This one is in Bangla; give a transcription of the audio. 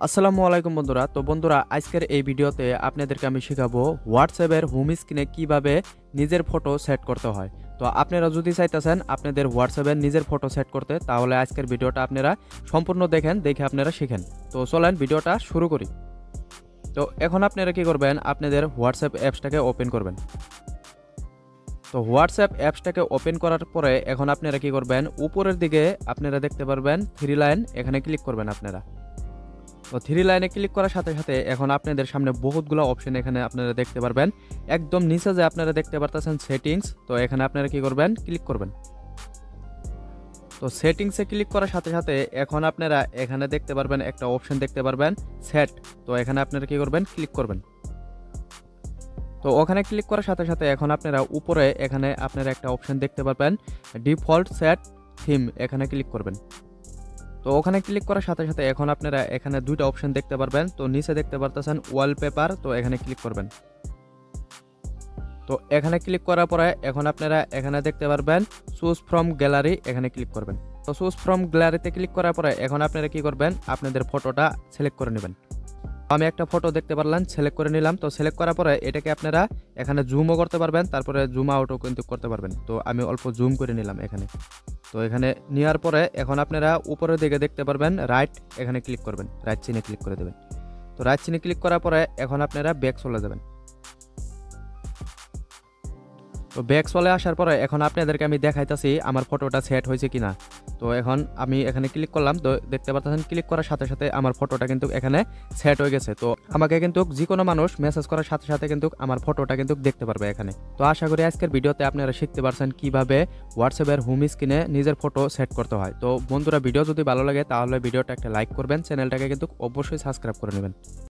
আসসালামু আলাইকুম বন্ধুরা। তো বন্ধুরা, আজকের এই ভিডিওতে আপনাদেরকে আমি শেখাবো হোয়াটসঅ্যাপের হোম স্ক্রিনে কিভাবে নিজের ফটো সেট করতে হয়। তো আপনারা যদি চাইতেছেন আপনাদের হোয়াটসঅ্যাপের নিজের ফটো সেট করতে, তাহলে আজকের ভিডিওটা আপনারা সম্পূর্ণ দেখে আপনারা শিখেন। তো চলেন ভিডিওটা শুরু করি। তো এখন আপনারা কি করবেন, আপনাদের হোয়াটসঅ্যাপ অ্যাপসটাকে ওপেন করবেন। তো হোয়াটসঅ্যাপ অ্যাপসটাকে ওপেন করার পরে এখন আপনারা কি করবেন, উপরের দিকে আপনারা দেখতে পারবেন থ্রি লাইন, এখানে ক্লিক করবেন আপনারা। তো থ্রি লাইনে ক্লিক করার সাথে সাথে এখন আপনাদের সামনে বহুতগুলো অপশন এখানে আপনারা দেখতে পারবেন। একদম নিচে যে আপনারা দেখতে পারতেছেন সেটিংস, তো এখানে আপনারা কি করবেন, ক্লিক করবেন। তো সেটিংসে ক্লিক করার সাথে সাথে এখন আপনারা এখানে দেখতে পারবেন একটা অপশন দেখতে পারবেন সেট। তো এখানে আপনারা কি করবেন, ক্লিক করবেন। তো ওখানে ক্লিক করার সাথে সাথে এখন আপনারা উপরে এখানে আপনারা একটা অপশন দেখতে পারবেন ডিফল্ট সেট থিম, এখানে ক্লিক করবেন। তো ওখানে ক্লিক করার সাথে সাথে এখন আপনারা এখানে দুইটা অপশন দেখতে পারবেন। তো নিচে দেখতে পারতেছেন ওয়ালপেপার, তো এখানে ক্লিক করবেন। তো এখানে ক্লিক করার পরে এখন আপনারা এখানে দেখতে পারবেন চুজ ফ্রম গ্যালারি, এখানে ক্লিক করবেন। তো চুজ ফ্রম গ্যালারিতে ক্লিক করার পরে এখন আপনারা কি করবেন, আপনাদের ফটোটা সিলেক্ট করে নেবেন। আমি একটা ফটো দেখতে পারলাম, সিলেক্ট করে নিলাম। তো সিলেক্ট করার পরে এটাকে আপনারা এখানে জুমও করতে পারবেন, তারপরে জুম আউটও কিন্তু করতে পারবেন। তো আমি অল্প জুম করে নিলাম এখানে। তো এখানে নেওয়ার পরে এখন আপনারা উপরের দিকে দেখতে পারবেন রাইট, এখানে ক্লিক করবেন, রাইট চিহ্নে ক্লিক করে দেবেন। তো রাইট চিহ্নে ক্লিক করার পরে এখন আপনারা ব্যাক চলে যাবেন। তো ব্যাক চলে আসার পরে এখন আপনাদেরকে আমি দেখাইতেছি আমার ফটোটা সেট হয়েছে কিনা। তো এখন আমি এখানে ক্লিক করলাম, তো দেখতে পাচ্ছেন ক্লিক করার সাথে সাথে আমার ফটোটা কিন্তু এখানে সেট হয়ে গেছে। তো আমাকে কিন্তু যে কোনো মানুষ মেসেজ করার সাথে সাথে কিন্তু আমার ফটোটা কিন্তু দেখতে পারবে এখানে। তো আশা করি আজকের ভিডিওতে আপনারা শিখতে পারছেন কিভাবে হোয়াটসঅ্যাপের হোম স্ক্রিনে নিজের ফটো সেট করতে হয়। তো বন্ধুরা, ভিডিও যদি ভালো লাগে তাহলে ভিডিওটা একটা লাইক করবেন, চ্যানেলটাকে কিন্তু অবশ্যই সাবস্ক্রাইব করে নেবেন।